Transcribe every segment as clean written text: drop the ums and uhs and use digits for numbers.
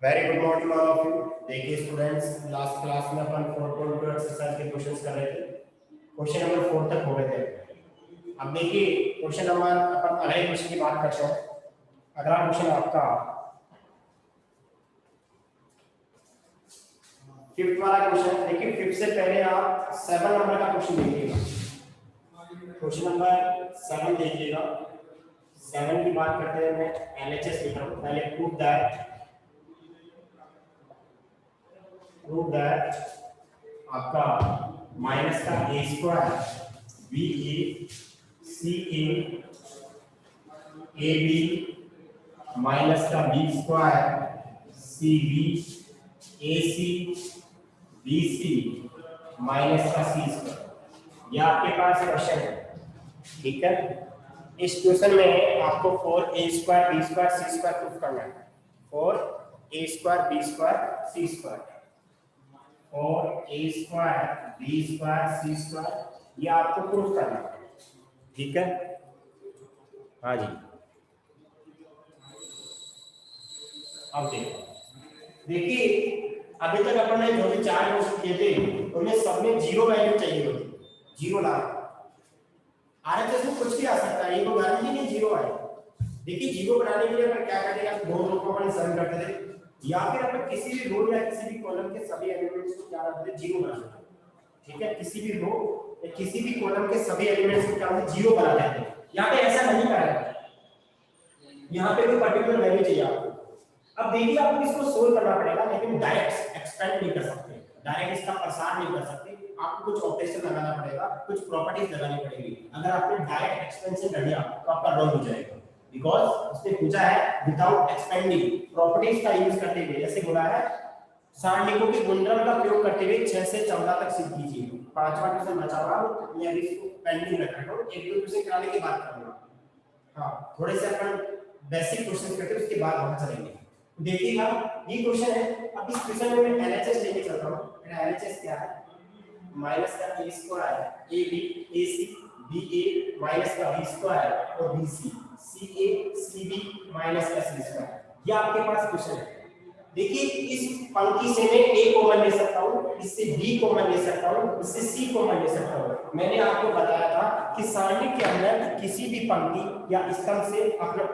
Very good morning all of you. देखिए students, last class में अपन 4.2 exercise के questions कर रहे थे। क्वेश्चन नंबर 4 तक हो गए थे। अब देखिए क्वेश्चन नंबर अपन अगले क्वेश्चन की बात करते हैं। अगला क्वेश्चन आपका फिफ्थ वाला क्वेश्चन। देखिए फिफ्थ से पहले आप 7 नंबर का क्वेश्चन देखिएगा। क्वेश्चन नंबर 7 देखिएगा। 7 की बात करते हैं। मैं एलएचएस लिख रहा हूं। पहले प्रूव दैट आपका माइनस का a square b A c a b minus का बी स्क्वायर सी बी ए सी बी सी माइनस का सी स्क्वायर। यह आपके पास क्वेश्चन है, ठीक है। इस क्वेश्चन में आपको 4a स्क्वायर बी स्क्वायर सी स्क्वायर प्रूफ करना है। 4a स्क्वायर बी स्क्वायर सी स्क्वायर और a square b square c square, ये आपको प्रूफ करना है, ठीक है। हाँ जी, अब देखिए अभी तक अपन ने जो भी 4 क्वेश्चन किए थे उनमें सब में जीरो वैल्यू चाहिए होती, जीरो ला आरएचएस में कुछ भी आ सकता है, ये तो गारंटी नहीं जीरो आए। देखिए जीरो बनाने के लिए अपन क्या करेंगे, दो रो को अपन सम करते थे या फिर अपन किसी भी रो या किसी भी कॉलम के सभी एलिमेंट्स को क्या करते थे, जीरो बना देते हैं, ठीक है। किसी भी रो या किसी भी कॉलम के सभी एलिमेंट्स को क्या करते हैं, जीरो बना देते हैं। यहाँ पे ऐसा नहीं करेगा, यहाँ पे कोई पर्टिकुलर वैल्यू चाहिए आपको। अब देखिए आपको इसको सोल्व करना पड़ेगा, लेकिन डायरेक्ट एक्सपेंड नहीं कर सकते, डायरेक्ट इसका प्रसार नहीं कर सकते। आपको कुछ ऑपरेशन लगाना पड़ेगा, कुछ प्रॉपर्टीज लगानी पड़ेगी। अगर आपने डायरेक्ट एक्सपेंशन कर दिया तो आपका रॉन्ग हो जाएगा, बिकॉज़ उसने पूछा है विदाउट एक्सपेंडिंग, प्रॉपर्टीज का यूज करते हुए। जैसे बोला है सारणिकों के गुणधर्म का प्रयोग करते हुए 6 से 14 तक सिद्ध कीजिए। पांचवा क्वेश्चन बचा हुआ, मैं इसको पेंडिंग रख रहा हूं, एक दो क्वेश्चन कराने के बाद करूंगा। हां, थोड़े से अपन बेसिक क्वेश्चन करते हैं, उसके बाद वहां चलेंगे। देखिएगा ये क्वेश्चन है। अब इस क्वेश्चन में मैं एलएचएस लेके चलता हूं। मेरा एलएचएस क्या है, माइनस का a square A B A C B A minus का b स्क्वायर और B C C A C B minus का c स्क्वायर। ये आपके पास क्वेश्चन है। देखिए इस पंक्ति से मैं a कॉमन ले सकता हूं, इससे b कॉमन ले सकता हूं, इससे c कॉमन ले सकता हूं। मैंने आपको बताया था कि सारणी के अंदर किसी भी पंक्ति या स्तंभ से अपना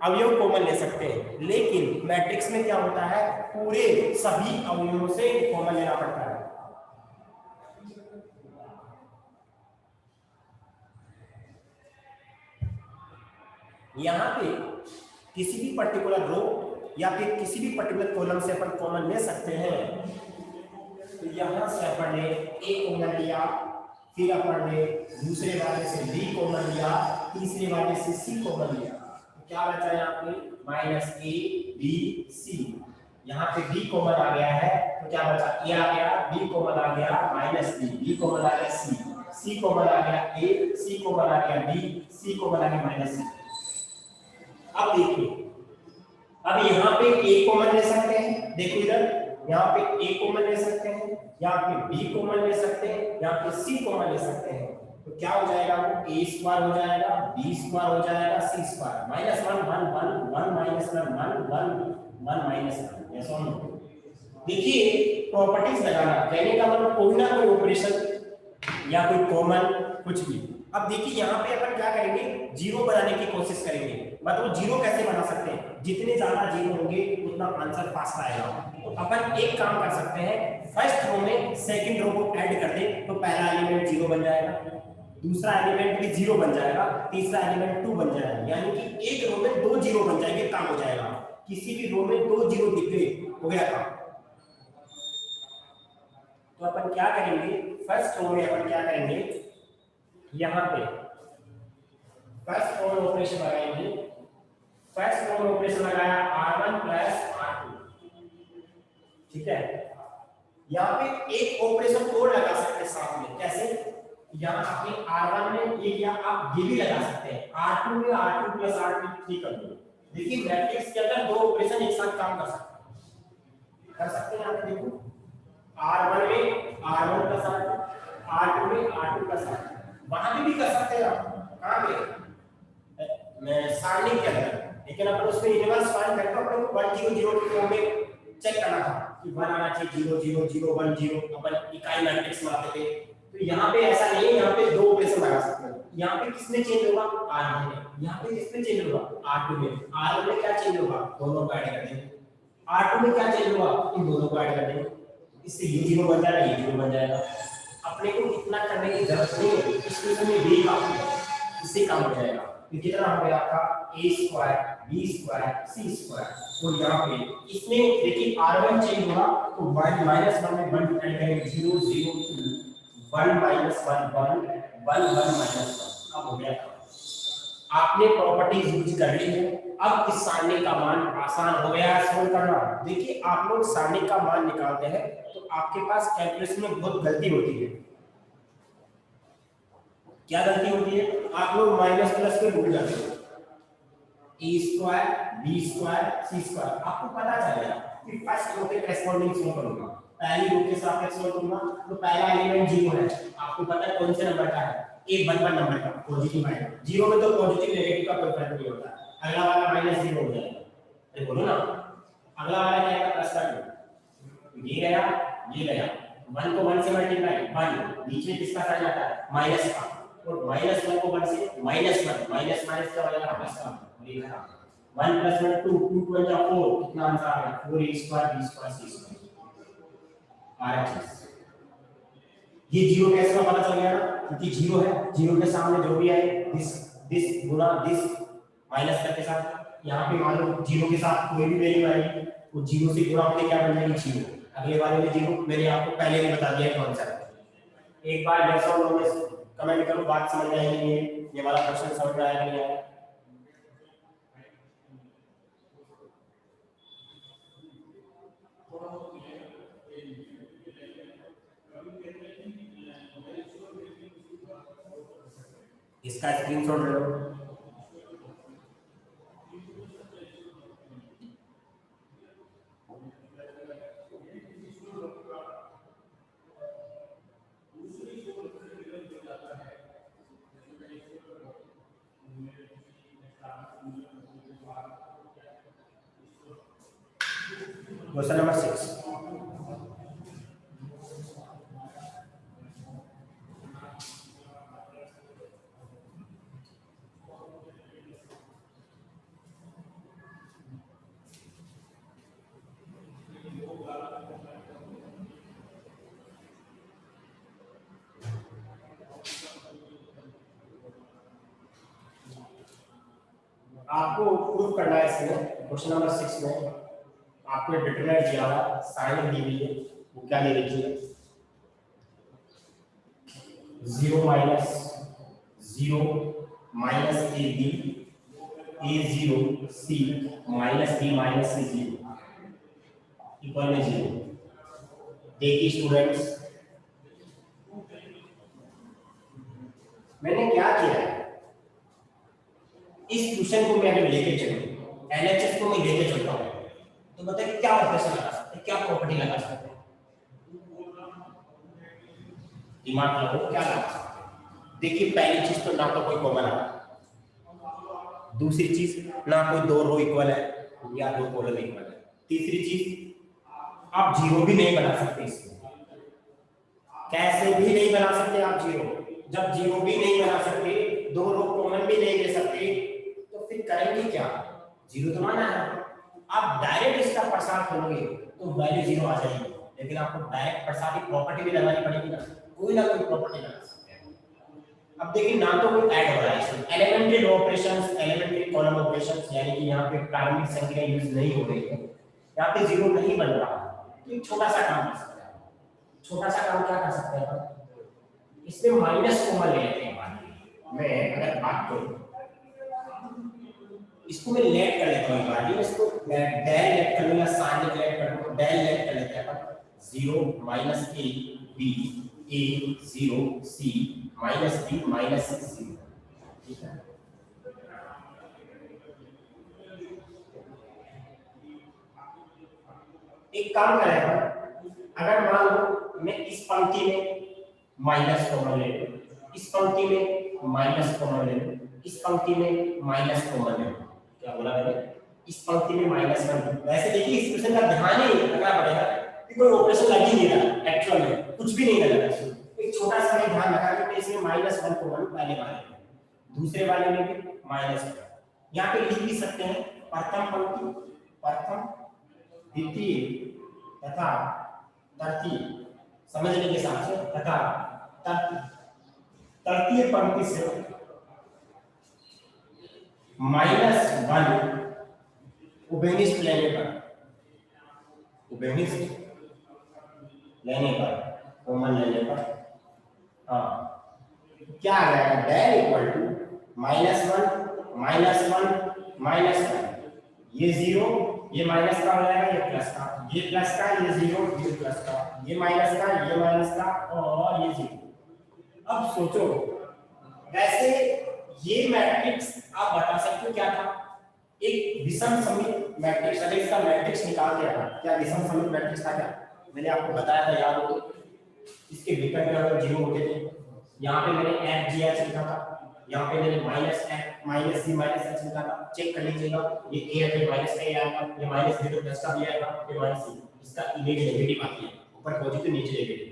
अवयव कॉमन ले सकते हैं, लेकिन मैट्रिक्स में क्या होता है, पूरे सभी अवयवों से कॉमन लेना पड़ता है। यहाँ पे किसी भी पर्टिकुलर रो या फिर किसी भी पर्टिकुलर कॉलम से अपन कॉमन ले सकते हैं। तो यहाँ से अपन ने a कॉमन लिया, फिर अपन ने दूसरे वाले से b कॉमन लिया, तीसरे वाले से c कॉमन लिया। तो क्या बचा यहाँ पे, माइनस a b c। यहाँ पे b कॉमन आ गया है तो क्या बचा, a आ गया, b कॉमन आ गया, माइनस b कॉमन आ गया, c कॉमन आ गया, a c कॉमन आ गया, b c कॉमन आ गया, माइनस c। अब देखिए, अब यहाँ पे a कॉमन ले सकते हैं, देखो इधर यहाँ पे a कॉमन ले सकते हैं, यहाँ पे b कॉमन ले सकते हैं, यहाँ पे c कॉमन ले सकते हैं। तो क्या हो जाएगा, वो a स्क्वायर हो जाएगा, b स्क्वायर हो जाएगा, c square, minus 1 1 1 1 minus 1 1 1 1 minus 1। ये सॉल्व। देखिए प्रॉपर्टीज लगाना, कहने का मतलब कोई ना कोई ऑपरेशन या कोई कॉमन कुछ भी। अब देखिए यहाँ पे अपन क्या करेंगे, जीरो बनाने की कोशिश करेंगे। मतलब जीरो कैसे बना सकते हैं, जितने ज्यादा जीरो होंगे उतना आंसर फास्ट आएगा। तो अपन एक काम कर सकते हैं, फर्स्ट रो में सेकंड रो को ऐड कर दे तो पहला एलिमेंट जीरो बन जाएगा, दूसरा एलिमेंट भी जीरो बन जाएगा, तीसरा एलिमेंट 2 बन जाएगा। यानी कि एक रो में 2 जीरो बन जाएंगे, काम हो जाएगा। किसी भी रो में 2 जीरो दिख गए, हो गया काम। तो अपन क्या करेंगे, फर्स्ट रो में अपन क्या करेंगे, यहाँ पे फर्स्ट रो में ऑपरेशन लगाएंगे। फर्स्ट रो में ऑपरेशन लगाया r1 प्लस r2, ठीक है। यहाँ पे एक ऑपरेशन और लगा सकते हैं साथ में, कैसे, यहाँ पे r1 में ये क्या, आप ये भी लगा सकते हैं, r2 में r2 प्लस r3 कर दो। देखिए मैट्रिक्स के अंदर दो ऑपरेशन एक साथ काम कर सकते हैं। यहाँ पे देखो r1 में r1 प्लस r2, r2 में r2 प्लस r3, वहां भी कर सकते हैं आप। कहां पे, मैं सारणी के अंदर, लेकिन अपन उसमें इनवर्स फाइंड करते हैं। अपन 1 0 0 में चेक करना था कि 1 आना चाहिए, 0 0 0 1 0, अपन इकाई मैट्रिक्स में आते थे। तो यहाँ पे ऐसा नहीं है, यहाँ पे दो ऑपरेशन लगा सकते हो। यहाँ पे किसमें चेंज होगा, R1 में, यहाँ पे किसमें चेंज होगा, R2 में। R1 में क्या चेंज होगा, दोनों को ऐड कर देंगे। R2 में क्या चेंज होगा, इन दोनों को ऐड कर देंगे। इससे ये 0 बन जाएगा, ये 0 बन जाएगा। अपने को इतना करने की जरूरत नहीं है, इसमें b काफी है, इससे काम हो जाएगा। तो कितना हो गया आपका a square b square c square. तो यहाँ पे इसमें देखिए R1 चेंज हुआ तो 1 -1 में 1 ऐड करेंगे, 0 0 1 -1 1 1 1 -1। अब हो गया, आपने प्रॉपर्टीज यूज कर ली है। अब इस सारणी का मान आसान हो गया है सोल्व करना। देखिए आप लोग सारणी का मान निकालते हैं तो आपके पास कैलकुलेशन में बहुत गलती होती है। क्या गलती होती है, आप लोग माइनस प्लस पे भूल जाते हो। ए स्क्वायर बी स्क्वायर सी स्क्वायर, आपको पता चलेगा कि फर्स्ट रो के करेस्पॉन्डिंग सोल्व करूंगा, पहली रो के सापेक्ष सोल्व करूंगा। तो पहला एलिमेंट 0 है, आपको पता है कौन से नंबर का है, ए 1 1 नंबर का, पॉजिटिव है। 0 में तो पॉजिटिव नेगेटिव का कोई फर्क नहीं होता, अगला वाला -0 हो जाएगा। अरे बोलो ना, अगला वाला क्या है, प्लस कर दो, ये गया ये गया, 1 को 1 से मल्टीप्लाई 1, नीचे किसका साइन आता है, माइनस का, और -1 को 1 से -1, माइनस माइनस का हो जाएगा प्लस का। 1 + 1 2 2 2 4, कितना आंसर आ गया, 4a square b square c square. RHS ये 0 कैसे का पता चल गया ना, क्योंकि 0 है, 0 के सामने जो भी आए दिस गुना दिस माइनस करके साथ, यहाँ पे मान लो 0 के साथ कोई भी वैल्यू आएगी वो 0 से गुणा होके क्या बन जाएगी 0, अगले वाले में 0। मैंने आपको पहले ही बता दिया कौन सा है। एक बार यस और नो में कमेंट करो, बात समझ में आई नहीं है, ये वाला क्वेश्चन समझ में आया नहीं आया। इसका स्क्रीनशॉट ले लो। क्वेश्चन नंबर 6, आपको प्रूफ करना है इसमें। क्वेश्चन नंबर 6 में आपको डिटरमिनेंट दिया हुआ, साइन दी हुई है, वो क्या दे रखी है, 0 -0 -ab a0 c -b - c 0 equal में 0। देखिए स्टूडेंट्स, मैंने क्या किया है, इस क्वेश्चन को मैं अगर लेके चलूं, एलएचएस को मैं लेके चलता हूं, तो बताइए क्या ऑपरेशन लगा सकते हैं, क्या प्रॉपर्टी लगा सकते हैं, दिमाग लगाओ क्या लगा सकते हैं। देखिए पहली चीज तो ना तो कोई कॉमन है, दूसरी चीज ना कोई दो रो इक्वल है या दो कॉलम इक्वल है, तीसरी चीज आप जीरो भी नहीं बना सकते, इसमें कैसे भी नहीं बना सकते आप जीरो। जब जीरो भी नहीं बना सकते, दो रो कॉमन भी नहीं ले सकते, तो फिर करेंगे क्या, जीरो तो माना है। आप डायरेक्ट इसका प्रसार करोगे तो वैल्यू जीरो आ जाएगी, लेकिन आपको डायरेक्ट प्रसार की प्रॉपर्टी भी लगानी पड़ेगी ना, कोई ना कोई प्रॉपर्टी लगा सकते हैं। अब देखिए ना तो कोई ऐड हो रहा है इसमें, elementary row operations, elementary column operations, यानी कि यहाँ पे प्रारंभिक संख्या यूज नहीं हो रही है, यहाँ पे जीरो नहीं बन रहा, तो एक छोटा सा काम कर सकते हैं। छोटा सा काम क्या कर सकते हैं, इसमें माइनस कॉमन ले लेते हैं। मैं अगर बात करूं, इसको मैं लेट कर लेता हूं, बार ये इसको डेल लेट कर लूंगा, साइन लेट कर दूंगा, डेल लेट कर लेते हैं अपन, 0 -a b a 0 c -b -c 0, ठीक है। एक काम करेगा, अगर मान लो मैं इस पंक्ति में माइनस कॉमन ले लूं, इस पंक्ति में माइनस कॉमन ले लूं, इस पंक्ति में माइनस कॉमन ले लूं, क्या बोला मैंने, इस पंक्ति में -1। वैसे देखिए इस क्वेश्चन का ध्यान ही रखना पड़ेगा कि कोई ऑपरेशन लग ही नहीं रहा, एक्चुअल में कुछ भी नहीं लगा इसमें। एक छोटा सा ध्यान रखा कि इसमें -1 कॉमन पहले वाले में, दूसरे वाले में भी -1। यहाँ पे लिख भी सकते हैं प्रथम पंक्ति, प्रथम, द्वितीय तथा तृतीय, समझने के हिसाब से, तथा तृतीय पंक्ति से -1 उभयनिष्ठ लेने पर, उभयनिष्ठ लेने पर, कॉमन लेने पर, हाँ क्या आ जाएगा, डेल इक्वल टू -1 ये 0, ये माइनस का हो जाएगा, ये प्लस का, ये प्लस का, ये 0, ये प्लस का, ये माइनस का, ये माइनस का, और ये 0। अब सोचो वैसे ये मैट्रिक्स आप बता सकते हो क्या था, एक विषम समित मैट्रिक्स। अगर इसका मैट्रिक्स निकाल दिया था, क्या विषम समित मैट्रिक्स था क्या, मैंने आपको बताया था, याद हो तो। इसके विकर्ण अगर 0 होते थे, यहाँ पे मैंने FGH लिखा था, यहाँ पे मैंने -C -H लिखा था, चेक कर लीजिएगा, ये A है तो माइनस का ही आएगा, ये माइनस B तो प्लस का भी आएगा, ये माइनस C, इसका इमेज नेगेटिव आती है, ऊपर पॉजिटिव नीचे नेगेटिव,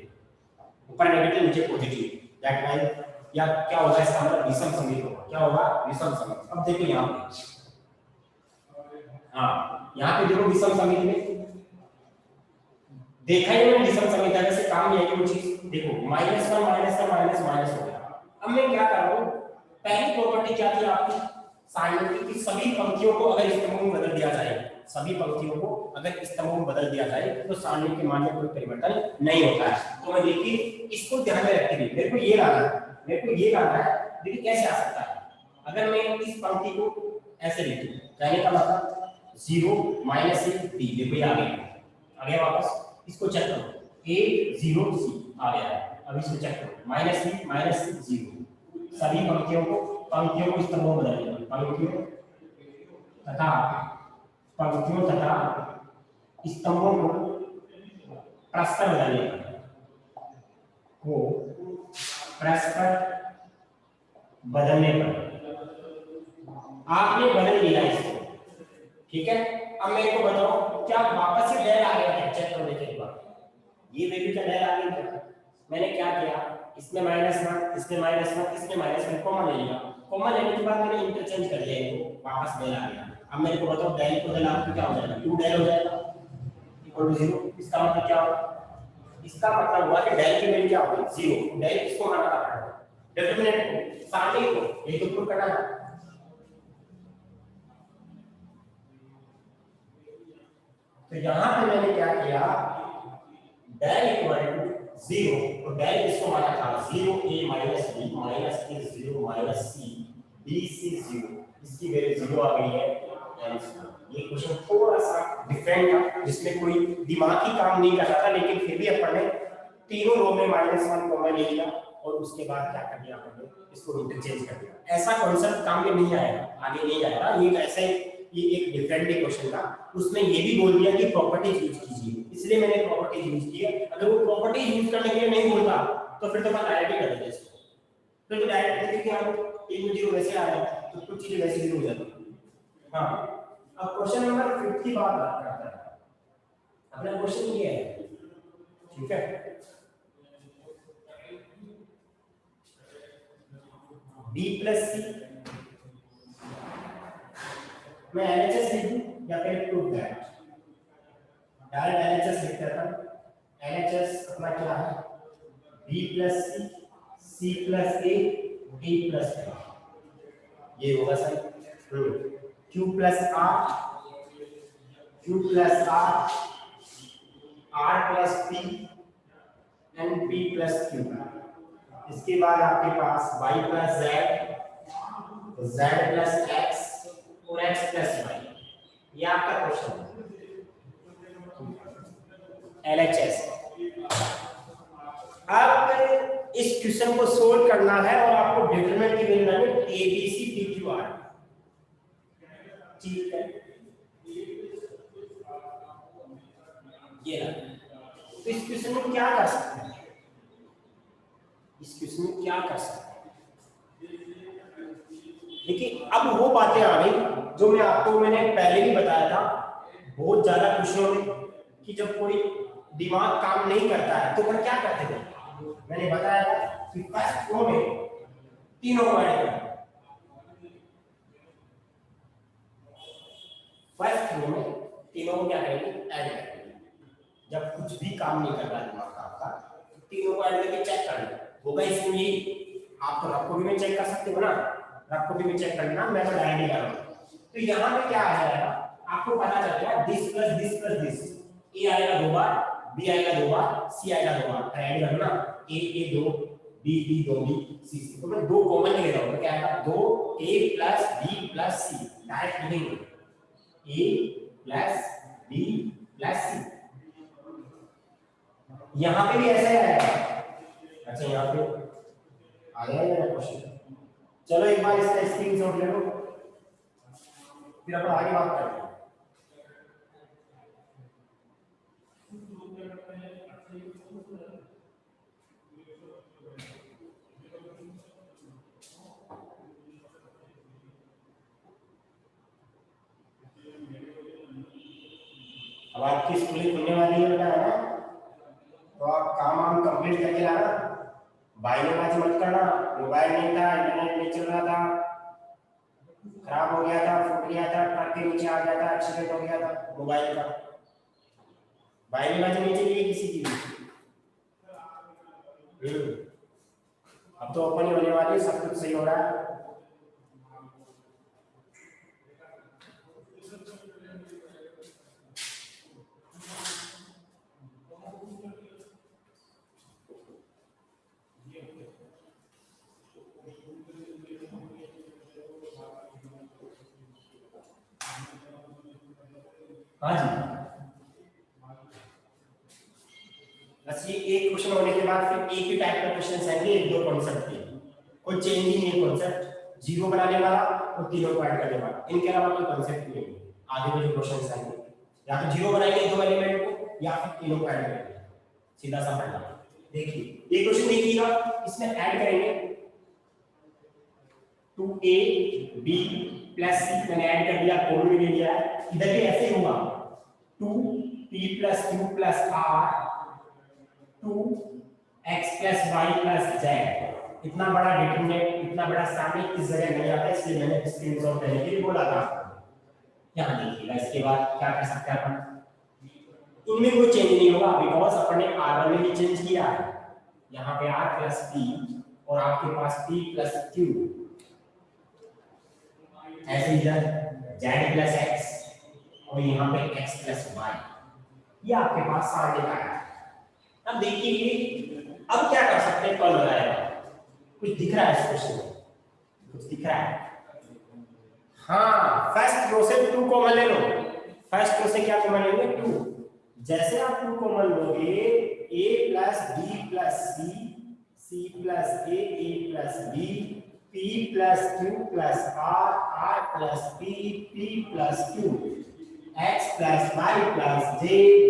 ऊपर नेगेटिव नीचे पॉजिटिव, दैट मींस या क्या होगा, इसका मतलब विषम समित होगा। क्या होगा, विषम समित। अब देखो यहाँ पे, हाँ यहाँ पे देखो विषम समित में देखा ही मैंने, विषम समित है से काम नहीं है कि चीज देखो -1 हो गया। अब मैं क्या कर रहा हूँ, पहली प्रॉपर्टी क्या थी आपकी, साइमेट्रिक की सभी पंक्तियों को अगर स्तंभों में बदल दिया जाए, सभी पंक्तियों को अगर स्तंभों में बदल दिया जाए तो सारणी के मान में कोई परिवर्तन नहीं होता है। तो मैं देखिए इसको ध्यान में रखते हुए मेरे को ये लाना है, देखिए कैसे आ सकता है। अगर मैं इस पंक्ति को ऐसे लिखूं, कहने का मतलब 0 -1 D, देखो ये आ गया वापस, इसको चेक करो, A 0 C आ गया है। अब इसको चेक करो, -C 0, सभी पंक्तियों को स्तंभों में बदल दिया, पंक्तियों तथा स्तंभों को परस्पर बदलने पर आपने बदल लिया इसको, ठीक है। अब मेरे को बताओ क्या वापस से डेल आ गया है, चेक करने के बाद ये वैल्यू का डेल आ गई है। मैंने क्या किया, इसमें -1, इसमें -1, इसमें -1 कॉमन ले लिया, कॉमन लेने के बाद मैंने इंटरचेंज कर लिया, इनको वापस डेल आ गया। अब मेरे को बताओ डेल को डेल आपको क्या हो जाएगा, 2 डेल हो जाएगा इक्वल टू 0। इसका मतलब क्या होगा, इसका मतलब हुआ कि डेल की वैल्यू क्या होगी, 0। डेल किसको माना था, डिटरमिनेंट को, सारणी को, ये तो प्रूव करना है। तो यहाँ पे मैंने क्या किया, डेल इक्वल टू 0, तो डेल किसको माना था, 0 A minus B minus A 0 minus C B C 0, इसकी वैल्यू 0 आ गई है। ये क्वेश्चन थोड़ा सा डिफरेंट था, जिसमें कोई दिमागी काम नहीं कर रहा था, लेकिन फिर भी अपन ने तीनों रो में -1 कॉमन ले लिया और उसके बाद क्या कर दिया, अपन ने इसको इंटरचेंज कर दिया। ऐसा कॉन्सेप्ट काम में नहीं आएगा, आगे नहीं जाएगा। ये ऐसे ये एक डिफरेंट क्वेश्चन था, उसमें ये भी बोल दिया कि प्रॉपर्टीज यूज कीजिए, इसलिए मैंने प्रॉपर्टीज यूज की है। अगर वो प्रॉपर्टी यूज करने के लिए नहीं बोलता तो फिर तो मैं डायरेक्ट ही कर देता इसको, फिर तो डायरेक्ट देखिए हम 1 0 वैसे आ रहा है तो कुछ चीजें वैसे 0 हो जाती है। हां अब क्वेश्चन नंबर 50 की बात करते हैं। अपना क्वेश्चन ये है, ठीक है, B + C, मैं LHS लिख दूं या फिर प्रूव दैट, डायरेक्ट LHS लिख देता हूं। LHS अपना क्या है, B + C C + A D + A, ये होगा सही। Q + R R + P and P + Q। इसके बाद आपके पास Y + Z + X और X + Y, ये आपका क्वेश्चन है LHS। अब इस क्वेश्चन को सोल्व करना है और आपको डिटरमिनेंट की वैल्यू डालनी है A B C P Q R, ठीक है। ये ना, तो इस क्वेश्चन में क्या कर सकते हैं, देखिए अब वो बातें आ गई जो मैंने पहले भी बताया था बहुत ज्यादा क्वेश्चनों में कि जब कोई दिमाग काम नहीं करता है तो फिर क्या करते थे, मैंने बताया था कि फर्स्ट फ्लो में तीनों को ऐड करना, फर्स्ट फ्लो में तीनों को क्या करेंगे, ऐड करेंगे। जब कुछ भी काम नहीं कर रहा है दिमाग आपका तो तीनों को ऐड करके चेक करना होगा। इसमें यही आप तो रफ कॉपी में चेक कर सकते हो ना, रफ कॉपी में चेक करना, मैं तो डायरेक्ट कर रहा हूं। तो यहाँ पे क्या आ जाएगा आपको पता चल जाएगा, दिस प्लस दिस, ए आएगा 2 बार, बी आएगा 2 बार, सी आएगा 2 बार, ऐड करना, ए 2, बी 2, बी सी। तो मैं 2 कॉमन ले रहा हूं तो क्या आएगा 2 ए प्लस बी प्लस सी, डायरेक्ट लिखेंगे ए प्लस बी प्लस सी। यहां पे भी ऐसा ही आएगा। अच्छा यहां पे आ गया मेरा क्वेश्चन, चलो एक बार इसका स्क्रीनशॉट ले लो फिर अपन आगे बात करते हैं। अब आपकी स्कूलिंग खुलने वाली है बेटा, है ना, तो आप काम कंप्लीट करके लाना, बाइनोबाजी मत करना। मोबाइल नहीं था, इंटरनेट नहीं चल रहा था, खराब हो गया था, फूट गया था, ट्रक के नीचे आ गया था, एक्सीडेंट हो गया था मोबाइल का, बाइनोबाजी नहीं चलेगी किसी की भी। अब तो ओपन ही होने वाली है, सब कुछ सही हो रहा है। हाँ जी, बस ये एक क्वेश्चन होने के बाद फिर एक ही टाइप का क्वेश्चन आएंगे, एक दो कॉन्सेप्ट के, कोई चेंज ही नहीं है कॉन्सेप्ट, जीरो बनाने वाला और तीनों को ऐड करने वाला, इनके अलावा कोई कॉन्सेप्ट नहीं है। आगे में जो क्वेश्चन आएंगे या तो जीरो बनाएंगे दो एलिमेंट को या फिर तीनों को ऐड करेंगे, सीधा सा पढ़ना। देखिए ये क्वेश्चन देखिएगा, इसमें ऐड करेंगे 2a b प्लस c, मैंने ऐड कर दिया, कॉमन में ले लिया है। इधर भी ऐसे ही होगा 2p plus q plus r 2x plus y plus z। इतना बड़ा डिटरमिनेंट, इतना बड़ा सामने इस जगह नहीं आता, इसलिए मैंने स्क्रीनशॉट लेने के लिए बोला था। यहाँ देखिएगा, इसके बाद क्या कर सकते हैं अपन, इनमें कोई चेंज नहीं होगा बिकॉज अपन ने r1 में भी चेंज किया है, यहाँ पे r प्लस p और आपके पास p प्लस q, ऐसे इधर z प्लस x और यहाँ पे x प्लस y, ये आपके पास सामने का है। अब देखिए अब क्या कर सकते हैं, कॉल लगाएगा, कुछ दिख रहा है इस क्वेश्चन में, कुछ दिख रहा है। हाँ, फर्स्ट रो से 2 कॉमन ले लो, फर्स्ट रो से क्या कॉमन लेंगे 2, जैसे आप 2 कॉमन लोगे a plus b plus c, c plus a plus b, p plus q plus r, r plus p, p plus q, x plus y plus j,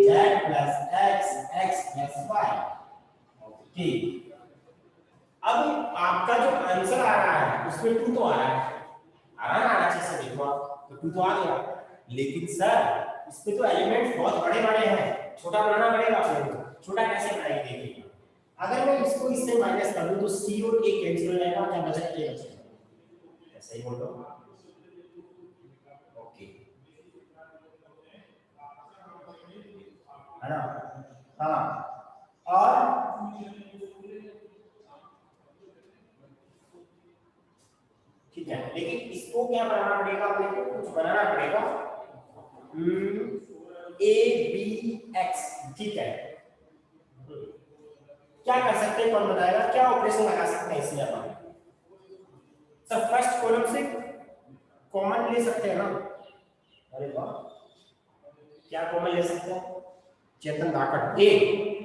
z plus x, x plus y। Okay, अब आपका जो answer आ रहा है उसमें 2 तो आ रहा है, आ रहा है अच्छे से देखो आप, तो 2 तो आ गया, लेकिन सर इसमें तो एलिमेंट्स बहुत बड़े बड़े हैं, छोटा बनाना पड़ेगा आपको। छोटा कैसे बनाएंगे देखिए, अगर मैं इसको इससे माइनस कर दूं तो c और a कैंसिल हो जाएगा, क्या बचा a बचेगा, ऐसे ही बोल दो। ओके है ना, हाँ, और ठीक है, लेकिन इसको क्या बनाना पड़ेगा, अपने को कुछ बनाना पड़ेगा, a b x, ठीक है। क्या कर सकते हैं, कौन बताएगा, क्या ऑपरेशन लगा सकते हैं इसमें अपन, सब फर्स्ट कॉलम से कॉमन ले सकते हैं ना, अरे वाह, क्या कॉमन ले सकते हैं, चेतन धाकड़ ए,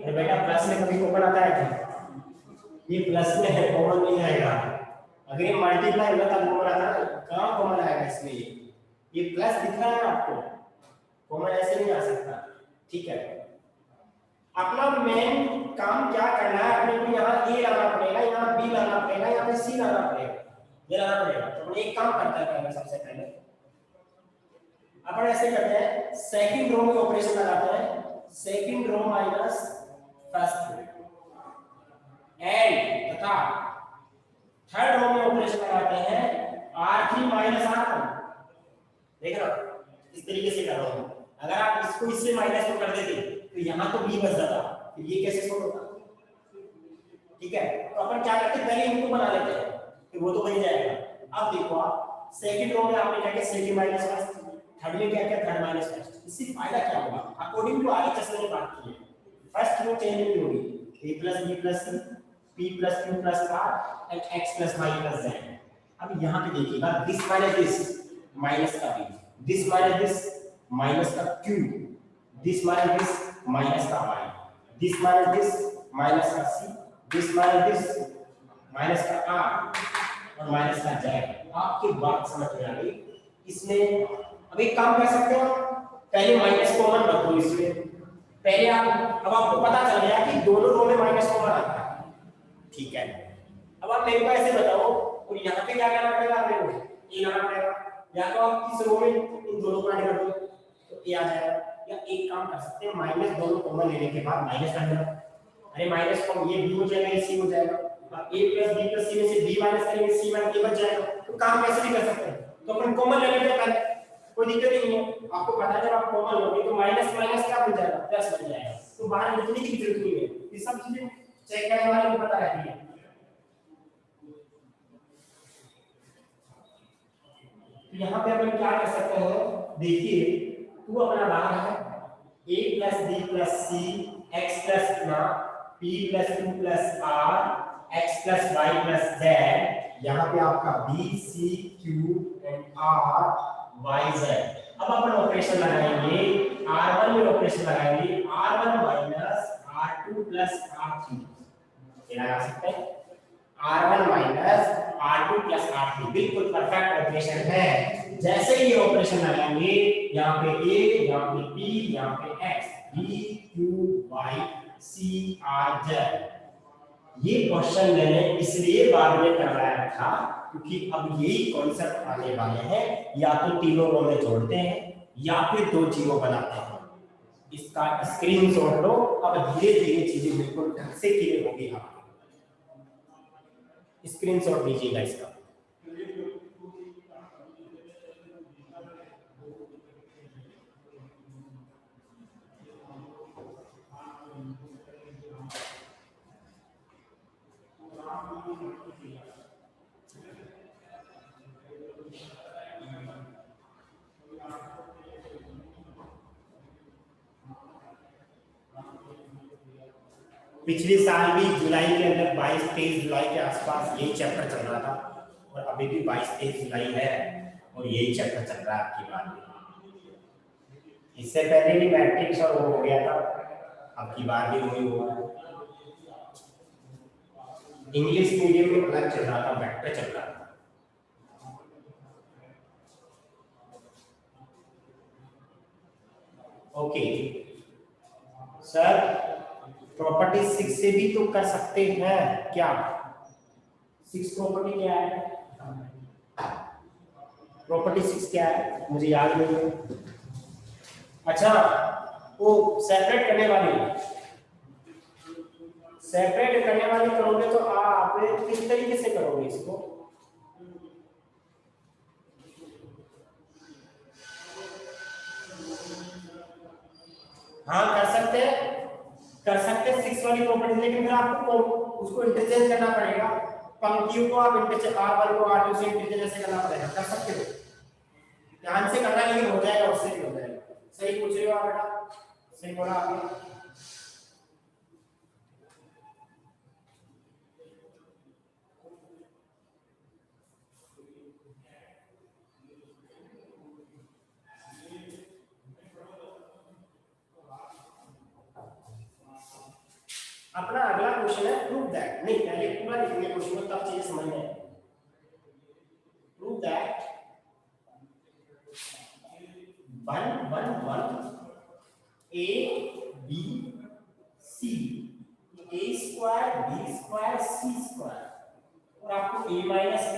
अरे बेटा प्लस में कभी कॉमन आता है क्या, ये प्लस में है, कॉमन नहीं आएगा, अगर ये मल्टीप्लाई होगा तब कॉमन आता है, कहां कॉमन आएगा इसमें, ये प्लस दिख रहा है आपको, कॉमन ऐसे नहीं आ सकता, ठीक है। अपना मेन काम क्या करना है, अपने को यहाँ a लाना पड़ेगा, यहाँ b लाना पड़ेगा, यहाँ पे c लाना पड़ेगा, ये लाना पड़ेगा। तो अपने एक काम करता है पहले, सबसे पहले अपन ऐसे करते हैं, सेकंड रो में ऑपरेशन लगाते हैं, second row minus first row, and तथा थर्ड रो में ऑपरेशन लगाते हैं R3 माइनस R1। देख रहे हो, इस तरीके से कर रहा हूं। अगर आप इसको इससे माइनस को कर देते तो यहाँ तो b बच जाता, तो ये कैसे सोल्व होता? ठीक है, तो अपन क्या करते हैं, पहले इनको बना लेते हैं, फिर वो तो बन जाएगा। अब देखो आप सेकंड रो में आपने क्या किया, सेकंड माइनस फर्स्ट, थर्ड में क्या किया, थर्ड माइनस फर्स्ट। इससे फायदा क्या होगा, अकॉर्डिंग टू आगे चस्मे ने बात की है, फर्स्ट रो चेंज नहीं होगी, a + b + c p + q + r and x + y + z। अब यहाँ पे देखिएगा, दिस माइनस दिस माइनस का b, this minus this minus का q, this minus this minus का y, this minus this minus का c, this minus this minus का r और माइनस का z। आपकी बात समझ में आ गई? इसमें अब एक काम कर सकते हो, पहले माइनस कॉमन रख दो इसमें, पहले आप, अब आपको पता चल गया कि दोनों रो में माइनस कॉमन आता है, ठीक है। अब आप मेरे को ऐसे बताओ, और यहाँ पे क्या करना पड़ेगा आपको, ए लाना पड़ेगा, या तो आप किस रो में इन दोनों को ऐड कर दो तो ए आ जाएगा, या एक काम कर सकते हैं, माइनस दोनों कॉमन लेने के बाद माइनस कर देना। अरे माइनस कॉमन, ये b हो जाएगा, ये c हो जाएगा, अब a + b + c में से b माइनस करेंगे, c माइनस a बच जाएगा। तो काम कैसे भी कर सकते हैं, तो अपन कॉमन ले लेते हैं पहले, कोई दिक्कत नहीं है। आपको पता है जब आप कॉमन लोगे तो माइनस माइनस क्या बन जाएगा, प्लस बन जाएगा, तो बाहर लिखने की जरूरत नहीं है, ये सब चीजें चेक करने वाले को पता रहती है। यहाँ पे अपन क्या कर सकते हैं, देखिए तू अपना बाहर है, a + b + c x + p + q + r x + y + z। यहाँ पे आपका b c q and r y z। अब अपन ऑपरेशन लगाएंगे, r1 में ऑपरेशन लगाएंगे, r1 माइनस r2 + r3, ये लगा सकते हैं, r1 माइनस r2 + r3, बिल्कुल परफेक्ट ऑपरेशन है। जैसे ही ये ऑपरेशन लगाएंगे, यहाँ पे a, यहाँ पे p, यहाँ पे x, b q y c r z। ये क्वेश्चन मैंने इसलिए बाद में करवाया था क्योंकि अब यही कॉन्सेप्ट आने वाले हैं, या तो तीनों रो में जोड़ते हैं या फिर दो जीरो बनाते हैं। इसका स्क्रीनशॉट लो, अब धीरे धीरे चीजें बिल्कुल ढंग से क्लियर होगी। आपको स्क्रीनशॉट लीजिएगा इसका। पिछले साल भी जुलाई के अंदर 22-23 जुलाई के आसपास यही चैप्टर चल रहा था, और अभी भी 22-23 जुलाई है और यही चैप्टर चल रहा है आपकी बात में। इससे पहले भी मैट्रिक्स और वो हो गया था, अब की बार भी वही हुआ है। इंग्लिश मीडियम में अलग चल रहा था, वेक्टर चल रहा था। ओके सर, प्रॉपर्टी 6 से भी तो कर सकते हैं क्या? 6 प्रॉपर्टी क्या है? प्रॉपर्टी 6 क्या है मुझे याद नहीं है। अच्छा, वो सेपरेट करने वाली, सेपरेट करने वाली करोगे तो आप किस तरीके से करोगे इसको? हाँ कर सकते हैं, कर सकते हैं 6 वाली प्रॉपर्टी, लेकिन फिर आपको उसको इंटरचेंज करना पड़ेगा। पंक्तियों को आप इंटरचेंज, R1 को R2 से इंटरचेंज ऐसे करना पड़ेगा। कर सकते हो, ध्यान से करना, लेकिन हो जाएगा, उससे भी हो जाएगा। सही पूछ रहे हो आप बेटा, सही बोला आपने। अपना अगला क्वेश्चन है प्रूव दैट, नहीं पहले पूरा लिखेंगे क्वेश्चन को, तब चीजें समझ में आएगी। Prove that 1 1 1 a b c a square b square c square, और आपको a minus b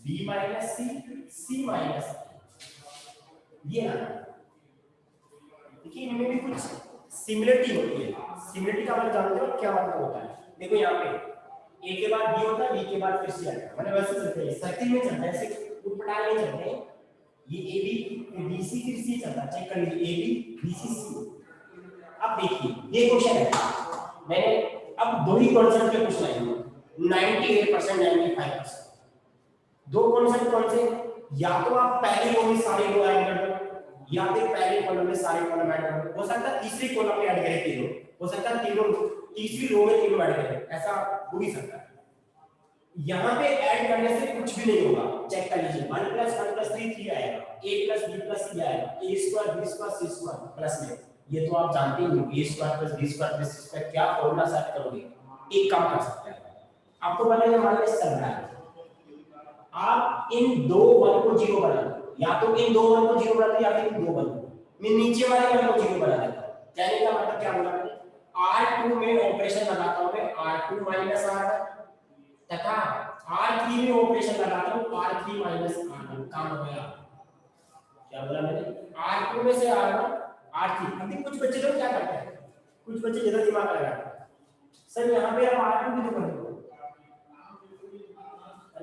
b minus c c minus, ये लाना। देखिए इनमें भी कुछ सिमिलरिटी होती है। सिमिलरिटी का मतलब जानते हो क्या मतलब होता है? देखो यहाँ पे ए के बाद बी होता है, बी के बाद फिर सी आता है, मतलब वैसे चलते हैं, सर्किल में चलता है, ऐसे उठपटांग नहीं चलते हैं। ये ए बी फिर बी सी फिर सी चलता है, चेक कर लीजिए ए बी बी सी सी। अब देखिए ये क्वेश्चन है, मैंने अब दो ही कॉन्सेप्ट पे पूछ रहा हूं 98% 95%। दो कॉन्सेप्ट कौन से? या तो आप पहले रो में सारे रो ऐड कर दो, या फिर पहले कॉलम में सारे कॉलम ऐड कर दो। हो सकता है तीसरी कॉलम में ऐड करें तीनों, हो सकता है तीनों तीसरी रो में तीनों ऐड करें, ऐसा हो भी सकता है। यहाँ पे ऐड करने से कुछ भी नहीं होगा, चेक कर लीजिए 1 + 1 + 3 3 आएगा, a + b + c आएगा, a² b² c² प्लस में ये तो आप जानते ही हो a² + b² + c² क्या फॉर्मूला सेट करोगे, एक काम कर सकते हैं आपको पता है माइनस चल रहा है, आप इन दो 1 को 0 बना दो, या तो इन दो 1 को 0 बना दो या फिर इन दो 1 को, मैं नीचे वाले 1 को 0 बना देता हूं। कहने का मतलब क्या बोला मैंने, R2 में ऑपरेशन लगाता हूं मैं R2 - R1 तथा R3 में ऑपरेशन लगाता हूं R3 - R1। काम हो गया। क्या बोला मैंने, R2 में से R1 R3। अभी कुछ बच्चे लोग क्या करते हैं, कुछ बच्चे ज्यादा दिमाग लगाते हैं, सर यहाँ पे आप R2 भी तो कर दो,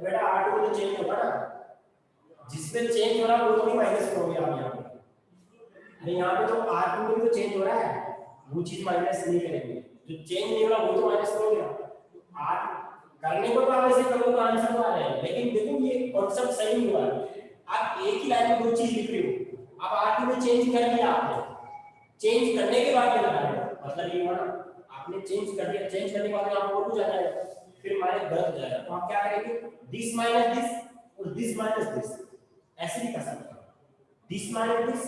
बेटा R2 तो चेंज होगा ना, जिसमें चेंज हो रहा है वो तो माइनस करोगे आप यहाँ पे, अरे यहाँ पे तो R2 में तो चेंज हो रहा है, वो चीज माइनस नहीं करेंगे, जो चेंज नहीं हो रहा वो तो माइनस करोगे आप। करने को तो आप ऐसे करोगे तो आंसर तो आ जाएगा, लेकिन देखो ये कॉन्सेप्ट सही नहीं हुआ है। आप एक ही लाइन में दो चीज लिख रहे हो, अब R2 में चेंज कर दिया आपने, चेंज करने के बाद क्या लगा रहे हो, मतलब ये हुआ ना आपने चेंज कर दिया, चेंज करने के बाद आपको कुछ आ जाएगा, फिर माइनस गलत हो जाएगा, तो आप क्या करेंगे, दिस माइनस दिस और दिस माइनस दिस, ऐसे भी कर सकते हो, दिस माइनस दिस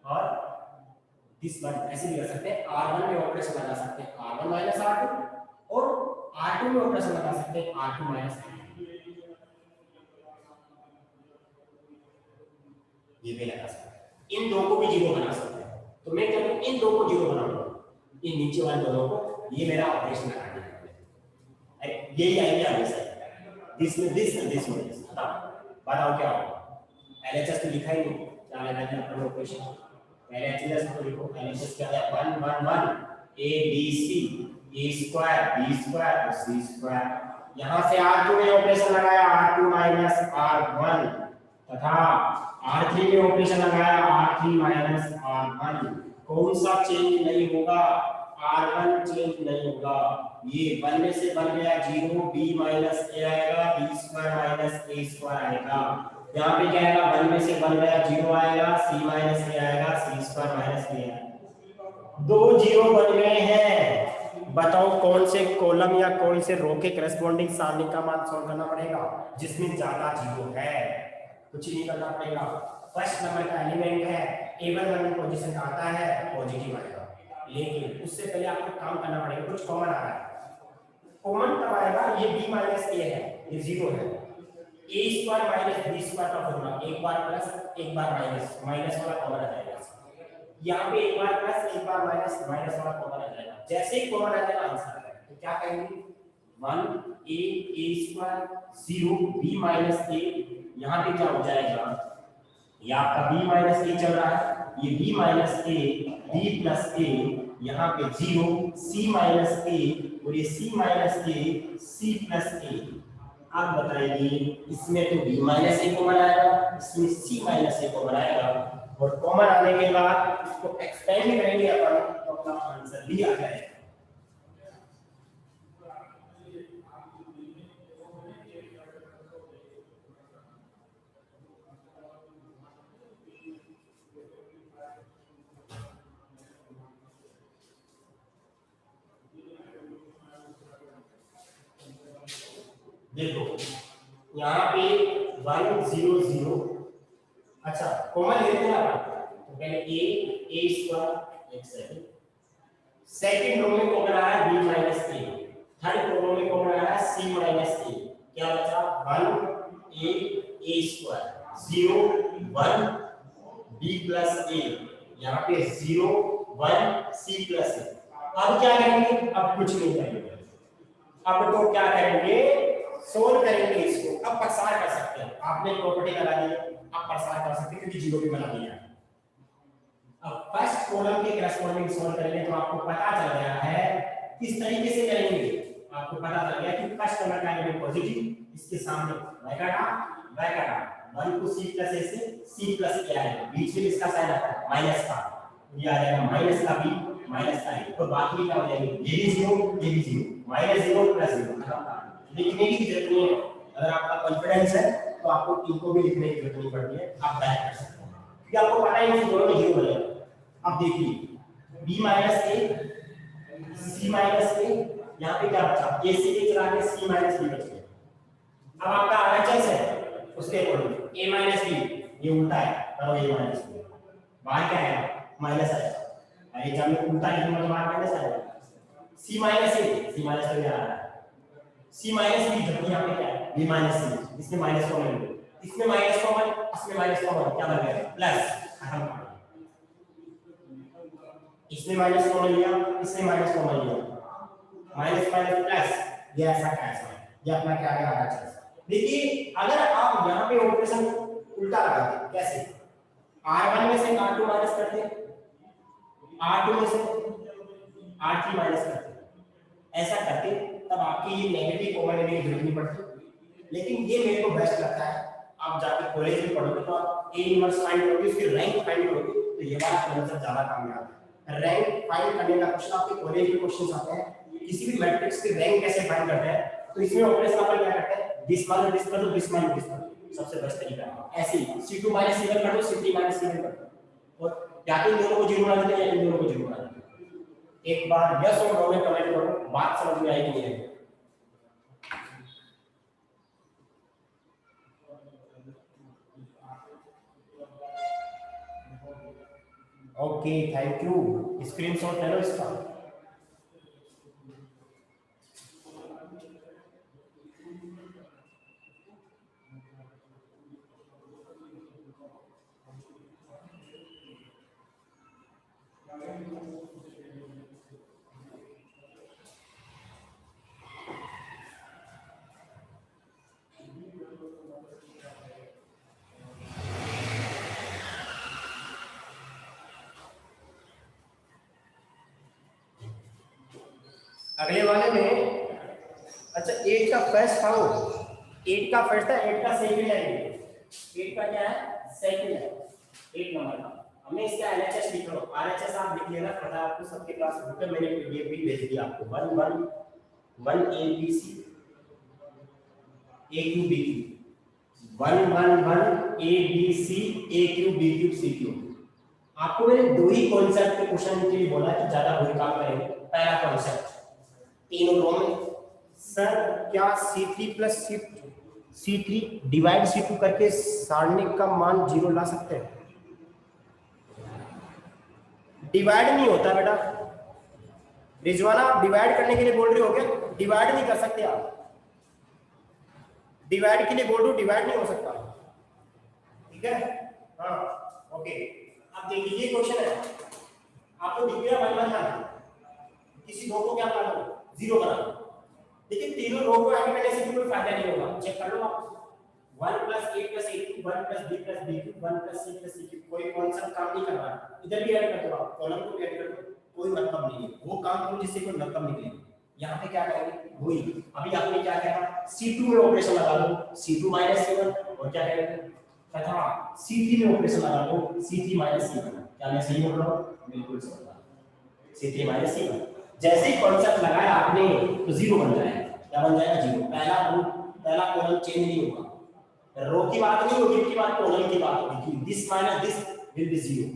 और दिस माइनस, ऐसे भी कर सकते हैं। R1 में ऑपरेशन लगा सकते हैं R1 - R2 और R2 में ऑपरेशन लगा सकते हैं R2 - R2, ये भी लगा सकते हैं, इन दो को भी 0 बना सकते हैं। तो मैं क्या करूं, इन दो को 0 बनाऊंगा, इन नीचे वाले दोनों को, ये मेरा ऑपरेशन लगा दिया, यही आएंगे हमेशा, दिस में दिस और दिस में दिस। बताओ क्या होगा, एलएचएस तो लिखा ही नहीं, क्या लेना है अपना ऑपरेशन, पहले एलएचएस को लिखो, एलएचएस क्या है 1 1 1 a b c a² b² और c²। यहां से R2 में ऑपरेशन लगाया R2 - R1 तथा R3 में ऑपरेशन लगाया R3 - R1, कौन सा चेंज नहीं होगा, R1 चेंज नहीं होगा, ये 1 में से बन गया 0, b - a आएगा, b² - a² आएगा, यहाँ पे क्या आएगा 1 में से बन गया 0 आएगा, c - a आएगा, c² - a आएगा, दो 0 बन गए हैं। बताओ कौन से कॉलम या कौन से रो के करस्पॉन्डिंग सारणी का मान सॉल्व करना पड़ेगा जिसमें ज्यादा 0 है, कुछ नहीं करना पड़ेगा, फर्स्ट नंबर का एलिमेंट है A1 1 पोजीशन का आता है पॉजिटिव आएगा, लेकिन उससे पहले आपको काम करना पड़ेगा, कुछ कॉमन आ रहा है, कॉमन कब आएगा, ये b - a है, ये 0 है, a² - b² का फॉर्मूला एक बार प्लस एक बार माइनस, माइनस वाला कॉमन आ जाएगा, यहाँ पे एक बार प्लस एक बार माइनस, माइनस वाला कॉमन आ जाएगा, जैसे ही कॉमन आ जाएगा आंसर आ जाएगा। तो क्या करेंगे 1 a a² 0 b - a, यहाँ पे क्या हो जाएगा, ये आपका b - a चल रहा है, ये b - a b + a, यहाँ पे 0 c - a और ये c - a c + a। अब बताइए इसमें तो b - a कॉमन आएगा, इसमें c - a कॉमन आएगा, और कॉमन आने के बाद इसको एक्सपेंड करेंगे अपन तो अपना आंसर भी आ जाएगा। देखो यहाँ पे 1 0 0, अच्छा कॉमन लेते हैं आप, तो पहले a एक सेकंड रो में कॉमन आया b - a, थर्ड रो में कॉमन आया c - a, क्या बचा 1 a a² 0 1 b + a, यहाँ पे 0 1 c + a। अब क्या करेंगे, अब कुछ नहीं करेंगे, अब तो क्या करेंगे सोल्व करेंगे इसको, अब प्रसार कर सकते हैं, आपने प्रॉपर्टी लगा दी, अब प्रसार कर सकते हैं क्योंकि जीरो भी बना दिया। अब फर्स्ट कॉलम के करस्पॉन्डिंग सोल्व करेंगे तो आपको पता चल गया है किस तरीके से करेंगे। आपको पता चल गया कि फर्स्ट नंबर का एलिमेंट पॉजिटिव, इसके सामने y का 1 को c प्लस a से c प्लस a आएगा, बीच में इसका साइन आता है माइनस का, ये आ जाएगा माइनस का b माइनस का a, तो बाकी क्या हो जाएगा, ये भी 0 ये भी 0, माइनस 0 प्लस 0, लिखने की जरूरत नहीं है। अगर आपका कॉन्फिडेंस है तो आपको इनको भी लिखने की जरूरत नहीं पड़ती है, आप बैक कर सकते हैं क्योंकि आपको पता है कि दोनों में 0 बनेगा। अब देखिए b minus a c minus a, यहाँ पे क्या बचा, a से a चला के c माइनस b बच गया। अब आपका RHS है उसके अकॉर्डिंग a माइनस b, ये उल्टा है करो a माइनस b, बाहर क्या आएगा माइनस आएगा, अरे जब में उल्टा लिखूंगा तो बाहर माइनस आएगा। c minus a, c minus तो ये आ रहा है, c माइनस b, जबकि यहाँ पे क्या है b माइनस c, इसमें माइनस कॉमन लो, इसमें माइनस कॉमन, इसमें माइनस कॉमन, क्या बन गया प्लस, खत्म कर, इसमें माइनस कॉमन लिया, इसमें माइनस कॉमन लिया, माइनस माइनस प्लस, ये ऐसा कैसा है, ये अपना क्या आ रहा है। देखिए अगर आप यहाँ पे ऑपरेशन उल्टा लगाते कैसे, r1 में से r2 माइनस करते, r2 में से r3 माइनस करते, ऐसा करते तब आपकी ये नेगेटिव कॉमन लेने की जरूरत नहीं पड़ती। लेकिन ये मेरे को बेस्ट लगता है, आप जाके कॉलेज में पढ़ोगे तो आप a इनवर्स फाइंड करोगे, उसकी रैंक फाइंड करोगे, तो ये वाला आंसर ज्यादा कामयाब है। रैंक फाइंड करने का क्वेश्चन आपके कॉलेज में क्वेश्चंस आते हैं, किसी भी मैट्रिक्स की रैंक कैसे फाइंड करते हैं, तो इसमें ऑपरेशन अपन क्या करते हैं, दिस माइनस दिस कर दो, दिस माइनस दिस कर दो, सबसे बेस्ट तरीका है। ऐसे ही c2 माइनस c1 कर दो, c3 माइनस c1 कर दो, और या तो इन दोनों को जीरो बना देते हैं या इन दोनों को जीरो बना देते हैं। एक बार यस और नो में कमेंट करो, बात समझ में आई कि नहीं आई। ओके थैंक यू, स्क्रीनशॉट ले लो इसका। अगले वाले में अच्छा 8 का फर्स्ट था, वो 8 का फर्स्ट था, 8 का सेकंड है, 8 का क्या है सेकंड है, 8 नंबर का। हमने इसका एलएचएस लिख लो, आरएचएस आप लिख लेना, पता है आपको सबके पास बुक है, मैंने पीडीएफ भी भेज दिया आपको। 1 1 1 abc a q b q, 1 1 1 abc a q b q c q. आपको मैंने दो ही कॉन्सेप्ट के क्वेश्चन के लिए बोला कि ज्यादा वही काम करेंगे। पहला कॉन्सेप्ट तीनों रो में, सर क्या C3 plus C3 divide C2 करके सारणिक का मान 0 ला सकते हैं? डिवाइड नहीं होता बेटा, रिजवाना आप डिवाइड करने के लिए बोल रहे हो क्या? डिवाइड नहीं कर सकते आप, डिवाइड के लिए बोल रहे हो, डिवाइड नहीं हो सकता, ठीक है? हाँ ओके। अब देखिए ये क्वेश्चन है, आपको दिख गया 1 1 1, किसी दो को क्या बना दो 0 बना दो, लेकिन तीनों रो को ऐड करने से भी कोई फायदा नहीं होगा। चेक कर लो आप, 1 + a + a2 1 + b + b2 1 + c + c3, कोई कॉन्सेप्ट काम नहीं कर रहा है। इधर भी ऐड कर दो आप, कॉलम को ऐड कर दो, कोई मतलब नहीं है, वो काम करो जिससे कोई मतलब निकले। यहाँ पे क्या करेंगे वही, अभी आपने क्या कहा C2 में ऑपरेशन लगा दो, C2 - C1, और क्या करेंगे तथा C3 में ऑपरेशन लगा दो, C3 - C1। क्या मैं सही बोल रहा हूँ? बिल्कुल सही, C3 - C1। जैसे ही कॉन्सेप्ट लगाया आपने तो 0 बन जाएगा। क्या बन जाएगा? 0। पहला कॉलम चेंज नहीं होगा, रो की बात नहीं होगी, की बात कॉलम की बात होगी। This minus this will be 0,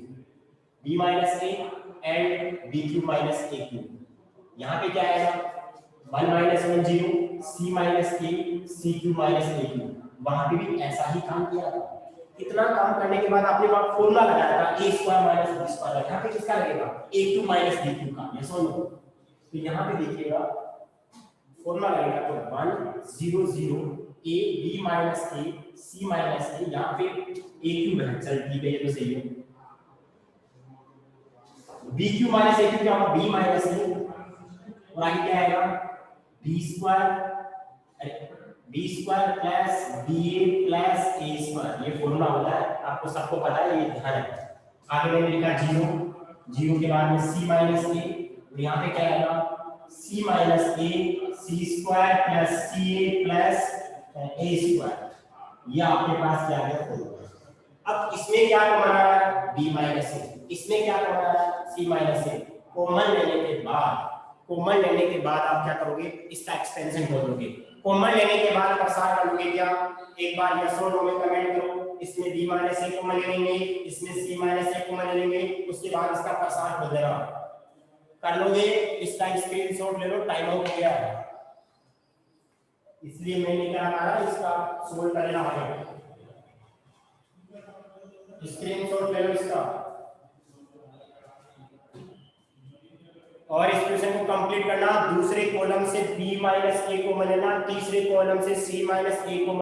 b minus a and bq minus aq। यहाँ पे क्या आएगा 1 minus 1 0, c minus a cq minus aq। वहां पे भी ऐसा ही काम किया था। इतना काम करने के बाद आपने वहां फॉर्मूला लगाया था a square minus b square. यहाँ पे किसका लगेगा? aq माइनस bq का। ये सुनो, तो यहाँ पे देखिएगा फॉर्मूला लगेगा तो 1 0 0 a b minus a c minus a, यहाँ पे aq बन चल ठीक है, ये तो सही है। bq माइनस aq क्या होगा? b माइनस a, और आगे क्या आएगा b square b square plus b a plus a square, ये फॉर्मूला होता है, आपको सबको पता है, ये ध्यान है। आगे मैंने लिखा जीरो, जीरो के बाद में सी माइनस ए, और यहाँ पे क्या आएगा सी minus A C square plus C A plus a square, ये आपके पास क्या है फॉर्मूला। अब इसमें क्या कॉमन आ रहा है बी माइनस ए, इसमें क्या कॉमन आ रहा है सी माइनस ए, कॉमन लेने के बाद, कॉमन लेने के बाद आप क्या करोगे इसका एक्सपेंशन कर दोगे, कॉमन लेने के बाद प्रसार कर लोगे क्या, एक बार यस और नो में कमेंट करो, इसमें b माइनस ए कॉमन ले लेंगे, इसमें c माइनस ए कॉमन ले लेंगे, उसके बाद इसका प्रसार कर देना, कर लोगे, इसका स्क्रीनशॉट ले लो, टाइम आउट हो गया इसलिए मैं नहीं करा पा रहा, इसका सोल्व करना है, स्क्रीनशॉट ले लो इसका, और इस क्वेश्चन को कंप्लीट करना, दूसरे कॉलम से b माइनस ए कॉमन लेना, तीसरे कॉलम से c माइनस ए कॉमन